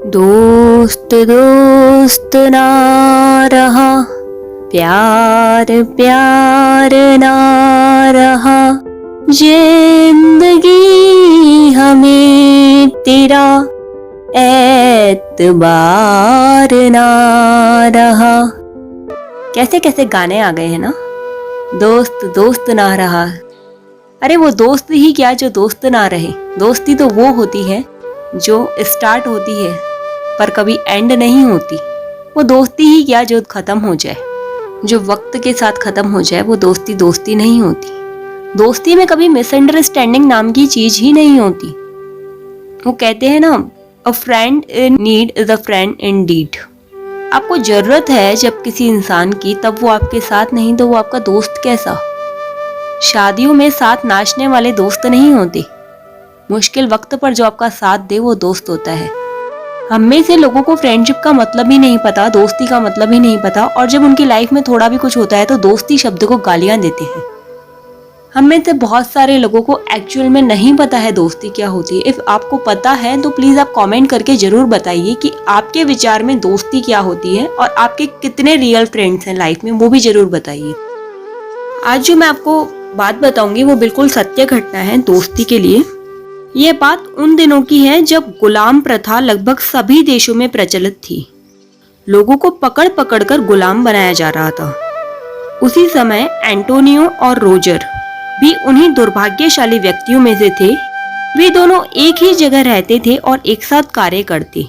दोस्त दोस्त ना रहा, प्यार प्यार ना रहा, जिंदगी हमें तेरा एतबार ना रहा। कैसे कैसे गाने आ गए हैं ना। दोस्त दोस्त ना रहा, अरे वो दोस्त ही क्या जो दोस्त ना रहे। दोस्ती तो वो होती है जो स्टार्ट होती है पर कभी एंड नहीं होती। वो दोस्ती ही क्या जो खत्म हो जाए, जो वक्त के साथ खत्म हो जाए, वो दोस्ती दोस्ती नहीं होती। दोस्ती में कभी मिसअंडरस्टैंडिंग नाम की चीज ही नहीं होती। वो कहते हैं ना, a friend in need is a friend in deed. आपको जरूरत है जब किसी इंसान की, तब वो आपके साथ नहीं तो वो आपका दोस्त कैसा। शादियों में साथ नाचने वाले दोस्त नहीं होते, मुश्किल वक्त पर जो आपका साथ दे वो दोस्त होता है। हम में से लोगों को फ्रेंडशिप का मतलब ही नहीं पता, दोस्ती का मतलब ही नहीं पता, और जब उनकी लाइफ में थोड़ा भी कुछ होता है तो दोस्ती शब्द को गालियां देते हैं। हम में से बहुत सारे लोगों को एक्चुअल में नहीं पता है दोस्ती क्या होती है। इफ आपको पता है तो प्लीज आप कमेंट करके जरूर बताइए कि आपके विचार में दोस्ती क्या होती है और आपके कितने रियल फ्रेंड्स हैं लाइफ में, वो भी जरूर बताइए। आज जो मैं आपको बात बताऊंगी वो बिल्कुल सत्य घटना है दोस्ती के लिए। ये बात उन दिनों की है जब गुलाम प्रथा लगभग सभी देशों में प्रचलित थी। लोगों को पकड़ पकड़ कर गुलाम बनाया जा रहा था। उसी समय एंटोनियो और रोजर भी उन्हीं दुर्भाग्यशाली व्यक्तियों में से थे। वे दोनों एक ही जगह रहते थे और एक साथ कार्य करते,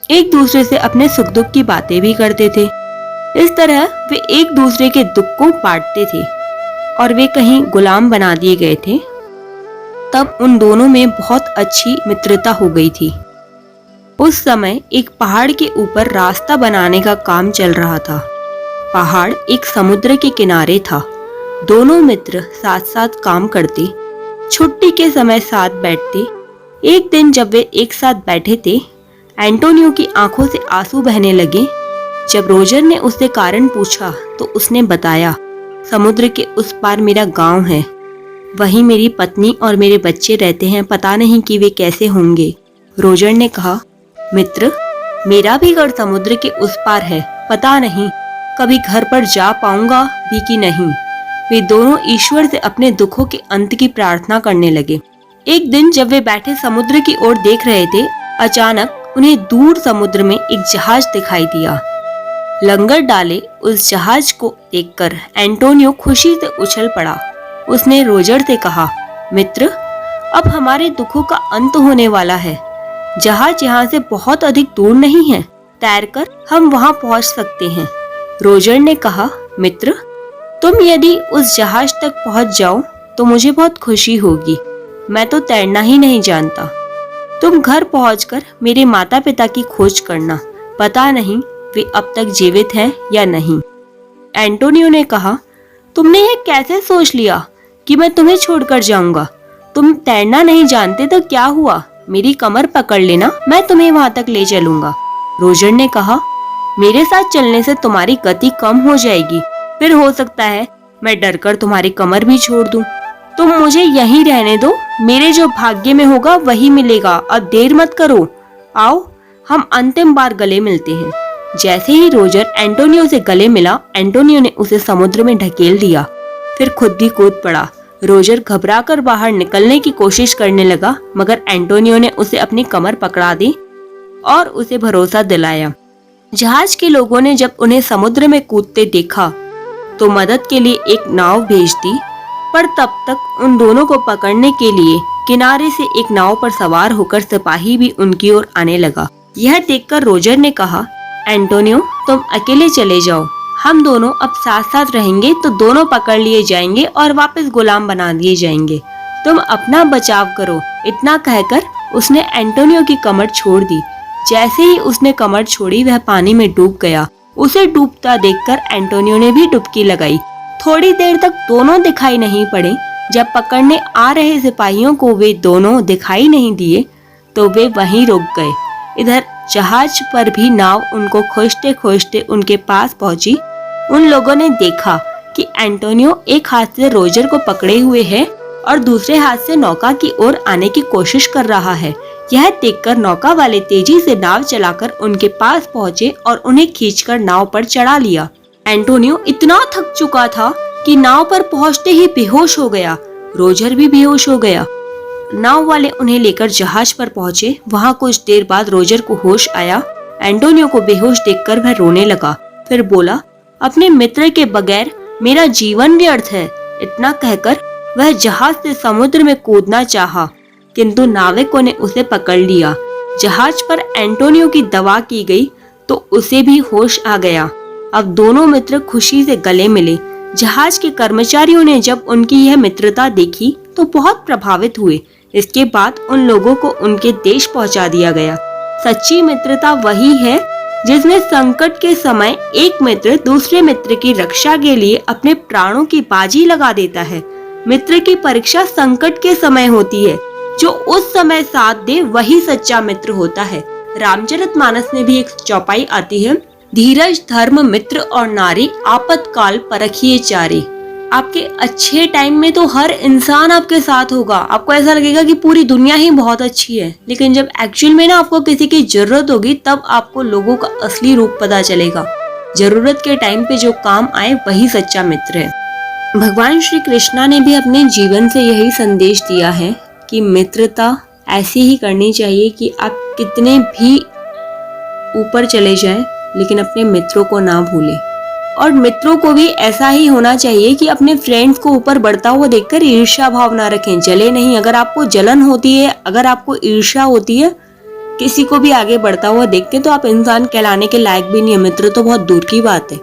एक दूसरे से अपने सुख दुख की बातें भी करते थे। इस तरह वे एक दूसरे के दुख को बांटते थे और वे कहीं गुलाम बना दिए गए थे। तब उन दोनों में बहुत अच्छी मित्रता हो गई थी। उस समय एक पहाड़ के ऊपर रास्ता बनाने का काम चल रहा था। पहाड़ एक समुद्र के किनारे था। दोनों मित्र साथ साथ काम करते, छुट्टी के समय साथ बैठते। एक दिन जब वे एक साथ बैठे थे, एंटोनियो की आंखों से आंसू बहने लगे। जब रोजर ने उससे कारण पूछा तो उसने बताया, समुद्र के उस पार मेरा गांव है, वहीं मेरी पत्नी और मेरे बच्चे रहते हैं, पता नहीं कि वे कैसे होंगे। रोजर ने कहा, मित्र, मेरा भी घर समुद्र के उस पार है, पता नहीं कभी घर पर जा पाऊंगा भी कि नहीं। वे दोनों ईश्वर से अपने दुखों के अंत की प्रार्थना करने लगे। एक दिन जब वे बैठे समुद्र की ओर देख रहे थे, अचानक उन्हें दूर समुद्र में एक जहाज दिखाई दिया। लंगर डाले उस जहाज को देखकर एंटोनियो खुशी से उछल पड़ा। उसने रोजर से कहा, मित्र, अब हमारे दुखों का अंत होने वाला है। जहाज यहाँ से बहुत अधिक दूर नहीं है, तैरकर हम वहाँ पहुँच सकते हैं। रोजर ने कहा, मित्र, तुम यदि उस जहाज तक पहुँच जाओ तो मुझे बहुत खुशी होगी। मैं तो तैरना ही नहीं जानता। तुम घर पहुँचकर मेरे माता पिता की खोज करना, पता नहीं वे अब तक जीवित हैं या नहीं। एंटोनियो ने कहा, तुमने ये कैसे सोच लिया कि मैं तुम्हें छोड़कर जाऊंगा? तुम तैरना नहीं जानते तो क्या हुआ, मेरी कमर पकड़ लेना, मैं तुम्हें वहां तक ले चलूंगा। रोजर ने कहा, मेरे साथ चलने से तुम्हारी गति कम हो जाएगी, फिर हो सकता है मैं डरकर तुम्हारी कमर भी छोड़ दूं। तुम मुझे यहीं रहने दो, मेरे जो भाग्य में होगा वही मिलेगा। अब देर मत करो, आओ हम अंतिम बार गले मिलते हैं। जैसे ही रोजर एंटोनियो से गले मिला, एंटोनियो ने उसे समुद्र में ढकेल दिया, फिर खुद भी कूद पड़ा। रोजर घबराकर बाहर निकलने की कोशिश करने लगा, मगर एंटोनियो ने उसे अपनी कमर पकड़ा दी और उसे भरोसा दिलाया। जहाज के लोगों ने जब उन्हें समुद्र में कूदते देखा तो मदद के लिए एक नाव भेज दी, पर तब तक उन दोनों को पकड़ने के लिए किनारे से एक नाव पर सवार होकर सिपाही भी उनकी ओर आने लगा। यह देखकर रोजर ने कहा, एंटोनियो, तुम अकेले चले जाओ, हम दोनों अब साथ साथ रहेंगे तो दोनों पकड़ लिए जाएंगे और वापस गुलाम बना दिए जाएंगे। तुम अपना बचाव करो। इतना कहकर उसने एंटोनियो की कमर छोड़ दी। जैसे ही उसने कमर छोड़ी, वह पानी में डूब गया। उसे डूबता देखकर एंटोनियो ने भी डुबकी लगाई। थोड़ी देर तक दोनों दिखाई नहीं पड़े। जब पकड़ने आ रहे सिपाहियों को वे दोनों दिखाई नहीं दिए तो वे वहीं रुक गए। इधर जहाज पर भी नाव उनको खोजते खोजते उनके पास पहुंची। उन लोगों ने देखा कि एंटोनियो एक हाथ से रोजर को पकड़े हुए है और दूसरे हाथ से नौका की ओर आने की कोशिश कर रहा है। यह देखकर नौका वाले तेजी से नाव चलाकर उनके पास पहुँचे और उन्हें खींचकर नाव पर चढ़ा लिया। एंटोनियो इतना थक चुका था कि नाव पर पहुँचते ही बेहोश हो गया। रोजर भी बेहोश हो गया। नाव वाले उन्हें लेकर जहाज पर पहुँचे। वहाँ कुछ देर बाद रोजर को होश आया। एंटोनियो को बेहोश देखकर वह रोने लगा। फिर बोला, अपने मित्र के बगैर मेरा जीवन व्यर्थ है। इतना कहकर वह जहाज से समुद्र में कूदना चाहा, किंतु नाविकों ने उसे पकड़ लिया। जहाज पर एंटोनियो की दवा की गई तो उसे भी होश आ गया। अब दोनों मित्र खुशी से गले मिले। जहाज के कर्मचारियों ने जब उनकी यह मित्रता देखी तो बहुत प्रभावित हुए। इसके बाद उन लोगों को उनके देश पहुंचा दिया गया। सच्ची मित्रता वही है जिसमें संकट के समय एक मित्र दूसरे मित्र की रक्षा के लिए अपने प्राणों की बाजी लगा देता है। मित्र की परीक्षा संकट के समय होती है। जो उस समय साथ दे वही सच्चा मित्र होता है। रामचरितमानस में भी एक चौपाई आती है, धीरज धर्म मित्र और नारी आपातकाल परखिए चारी। आपके अच्छे टाइम में तो हर इंसान आपके साथ होगा। आपको ऐसा लगेगा कि पूरी दुनिया ही बहुत अच्छी है, लेकिन जब एक्चुअल में ना आपको किसी की जरूरत होगी तब आपको लोगों का असली रूप पता चलेगा। जरूरत के टाइम पे जो काम आए वही सच्चा मित्र है। भगवान श्री कृष्णा ने भी अपने जीवन से यही संदेश दिया है कि मित्रता ऐसी ही करनी चाहिए कि आप कितने भी ऊपर चले जाएं लेकिन अपने मित्रों को ना भूलें। और मित्रों को भी ऐसा ही होना चाहिए कि अपने फ्रेंड्स को ऊपर बढ़ता हुआ देखकर ईर्ष्या भाव ना रखें, जले नहीं। अगर आपको जलन होती है, अगर आपको ईर्ष्या होती है, किसी को भी आगे बढ़ता हुआ देखते तो आप इंसान कहलाने के लायक भी नहीं है। मित्र तो बहुत दूर की बात है।